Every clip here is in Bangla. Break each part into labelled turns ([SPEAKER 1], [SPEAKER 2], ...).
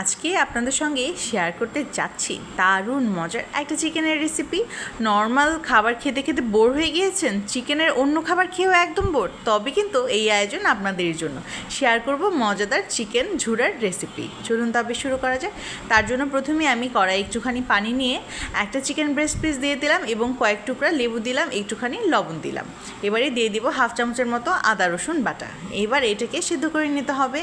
[SPEAKER 1] আজকে আপনাদের সঙ্গে শেয়ার করতে যাচ্ছি দারুণ মজার একটা চিকেনের রেসিপি। নর্মাল খাবার খেতে খেতে বোর হয়ে গিয়েছেন, চিকেনের অন্য খাবার খেয়েও একদম বোর, তবে কিন্তু এই আয়োজন আপনাদের জন্য। শেয়ার করব মজাদার চিকেন ঝুরার রেসিপি। চলুন তবে শুরু করা যায়। তার জন্য প্রথমে আমি কড়াই একটুখানি পানি নিয়ে একটা চিকেন ব্রেস্ট পিস দিয়ে দিলাম এবং কয়েক টুকরা লেবু দিলাম, একটুখানি লবণ দিলাম। এবারে দিয়ে দিব হাফ চামচের মতো আদা রসুন বাটা। এবার এটাকে সিদ্ধ করে নিতে হবে।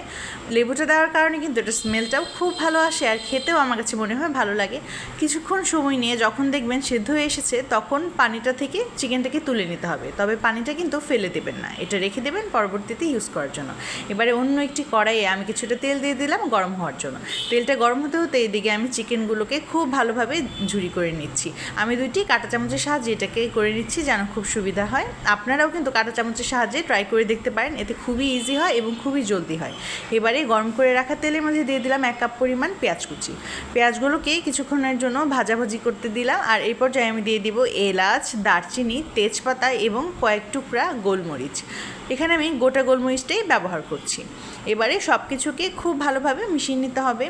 [SPEAKER 1] লেবুটা দেওয়ার কারণে কিন্তু এটা স্মেলটাও খুব ভালো আসে আর খেতেও আমার কাছে মনে হয় ভালো লাগে। কিছুক্ষণ সময় নিয়ে যখন দেখবেন সিদ্ধ হয়ে এসেছে তখন পানিটা থেকে চিকেনটাকে তুলে নিতে হবে, তবে পানিটা কিন্তু ফেলে দেবেন না, এটা রেখে দেবেন পরবর্তীতে ইউজ করার জন্য। এবারে অন্য একটি কড়াইয়ে আমি কিছুটা তেল দিয়ে দিলাম গরম হওয়ার জন্য। তেলটা গরম হতে হতে এইদিকে আমি চিকেনগুলোকে খুব ভালোভাবে ঝুরি করে নিচ্ছি। আমি দুইটি কাঁটা চামচের সাহায্যে এটাকে করে নিচ্ছি যেন খুব সুবিধা হয়। আপনারাও কিন্তু কাঁটা চামচের সাহায্যে ট্রাই করে দেখতে পারেন, এতে খুবই ইজি হয় এবং খুবই জলদি হয়। এবারে গরম করে রাখা তেলের মধ্যে দিয়ে দিলাম 1 কাপ পরিমাণ পেঁয়াজ কুচি। পেঁয়াজগুলোকে কিছুক্ষণের জন্য ভাজাভাজি করতে দিলাম আর এই পর্যায়ে আমি দিয়ে দিব এলাচ, দারচিনি, তেজপাতা এবং কয়েক টুকরা গোলমরিচ। এখানে আমি গোটা গোলমরিচটাই ব্যবহার করছি। এবারে সব কিছুকে খুব ভালোভাবে মিশিয়ে নিতে হবে।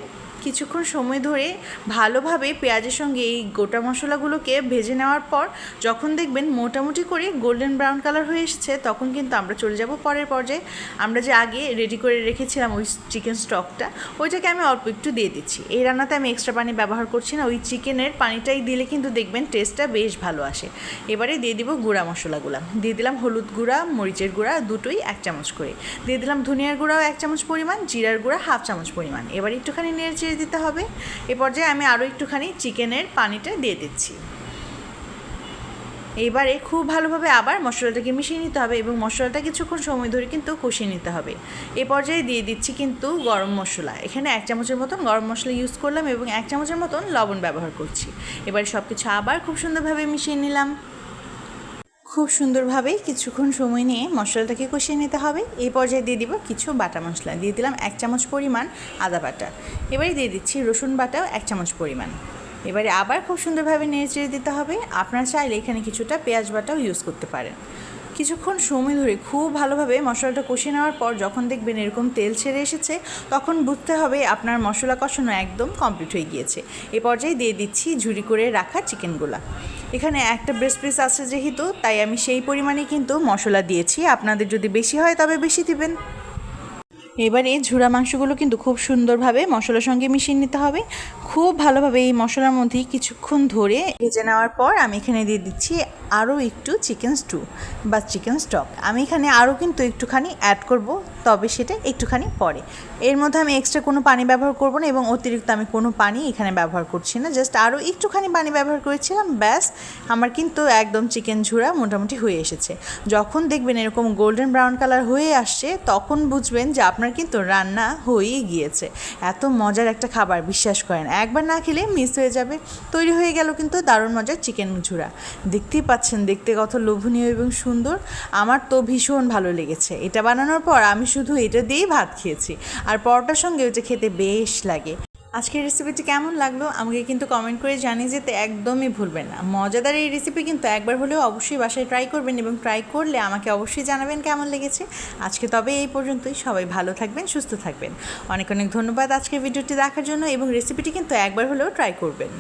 [SPEAKER 1] কিছুক্ষণ সময় ধরে ভালোভাবে পেঁয়াজের সঙ্গে এই গোটা মশলাগুলোকে ভেজে নেওয়ার পর যখন দেখবেন মোটামুটি করে গোল্ডেন ব্রাউন কালার হয়ে এসেছে তখন কিন্তু আমরা চলে যাব পরের পর্যায়ে। আমরা যে আগে রেডি করে রেখেছিলাম ওই চিকেন স্টকটা, ওইটাকে আমি অল্প একটু দিয়ে দিচ্ছি। এই রান্নাতে আমি এক্সট্রা পানি ব্যবহার করছি না, ওই চিকেনের পানিটাই দিলে কিন্তু দেখবেন টেস্টটা বেশ ভালো আসে। এবারে দিয়ে দিব গুঁড়া মশলাগুলো। দিয়ে দিলাম হলুদ গুঁড়া, মরিচের গুঁড়া দুটোই 1 চামচ করে। দিয়ে দিলাম ধনিয়ার গুঁড়াও 1 চামচ পরিমাণ, জিরার গুঁড়া হাফ চামচ পরিমাণ। এবার একটুখানি নেড়ে দিতে হবে। এ পর্যায়ে আমি আরও একটুখানি চিকেনের পানিটা দিয়ে দিচ্ছি। এবারে খুব ভালোভাবে আবার মশলাটাকে মিশিয়ে নিতে হবে এবং মশলাটা কিছুক্ষণ সময় ধরে কিন্তু কষিয়ে নিতে হবে। এ পর্যায়ে দিয়ে দিচ্ছি কিন্তু গরম মশলা। এখানে 1 চামচের মতন গরম মশলা ইউজ করলাম এবং 1 চামচের মতন লবণ ব্যবহার করছি। এবারে সব কিছু আবার খুব সুন্দরভাবে মিশিয়ে নিলাম। খুব সুন্দরভাবে কিছুক্ষণ সময় নিয়ে মশলাটাকে কষিয়ে নিতে হবে। এই পর্যায়ে দিয়ে দিব কিছু বাটা মশলা। দিয়ে দিলাম 1 চামচ পরিমাণ আদা বাটা। এবারে দিয়ে দিচ্ছি রসুন বাটাও 1 চামচ পরিমাণ। এবারে আবার খুব সুন্দরভাবে নেড়ে দিতে হবে। আপনারা চাইলে এখানে কিছুটা পেঁয়াজ বাটাও ইউজ করতে পারেন। কিছুক্ষণ সময় ধরে খুব ভালোভাবে মশলাটা কষিয়ে নেওয়ার পর যখন দেখবেন এরকম তেল ছেড়ে এসেছে তখন বুঝতে হবে আপনার মশলা কষানো একদম কমপ্লিট হয়ে গিয়েছে। এ পর্যায়ে দিয়ে দিচ্ছি ঝুরি করে রাখা চিকেনগুলা। এখানে একটা ব্রেস্ট পিস আছে যেহেতু, তাই আমি সেই পরিমাণে কিন্তু মশলা দিয়েছি। আপনাদের যদি বেশি হয় তবে বেশি দিবেন। এবারে ঝুরা মাংসগুলো কিন্তু খুব সুন্দরভাবে মশলার সঙ্গে মিশিয়ে নিতে হবে। খুব ভালোভাবে এই মশলার মধ্যে কিছুক্ষণ ধরে ভেজে নেওয়ার পর আমি এখানে দিয়ে দিচ্ছি আরও একটু চিকেন স্টু বা চিকেন স্টক। আমি এখানে আরও কিন্তু একটুখানি অ্যাড করব, তবে সেটা একটুখানি পরে। এর মধ্যে আমি এক্সট্রা কোনো পানি ব্যবহার করব না এবং অতিরিক্ত আমি কোনো পানি এখানে ব্যবহার করছি না, জাস্ট আরও একটুখানি পানি ব্যবহার করেছিলাম। ব্যাস, আমার কিন্তু একদম চিকেন ঝুরা মোটামুটি হয়ে এসেছে। যখন দেখবেন এরকম গোল্ডেন ব্রাউন কালার হয়ে আসছে তখন বুঝবেন যে আপনার কিন্তু রান্না হয়েই গিয়েছে। এত মজার একটা খাবার, বিশ্বাস করেন একবার না খেলে মিস হয়ে যাবে। তৈরি হয়ে গেল কিন্তু দারুণ মজার চিকেন ঝুরা। দেখতেই পাচ্ছেন দেখতে কত লোভনীয় এবং সুন্দর। আমার তো ভীষণ ভালো লেগেছে। এটা বানানোর পর আমি শুধু এটা দিয়েই ভাত খেয়েছি, আর পরোটার সঙ্গে ওইটা খেতে বেশ লাগে। আজকের রেসিপিটি কেমন লাগলো আমাকে কিন্তু কমেন্ট করে জানিয়ে যেতে একদমই ভুলবেন না। মজাদার এই রেসিপি কিন্তু একবার হলেও অবশ্যই বাসায় ট্রাই করবেন এবং ট্রাই করলে আমাকে অবশ্যই জানাবেন কেমন লেগেছে। আজকে তবে এই পর্যন্তই। সবাই ভালো থাকবেন, সুস্থ থাকবেন। অনেক অনেক ধন্যবাদ আজকের ভিডিওটি দেখার জন্য এবং রেসিপিটি কিন্তু একবার হলেও ট্রাই করবেন।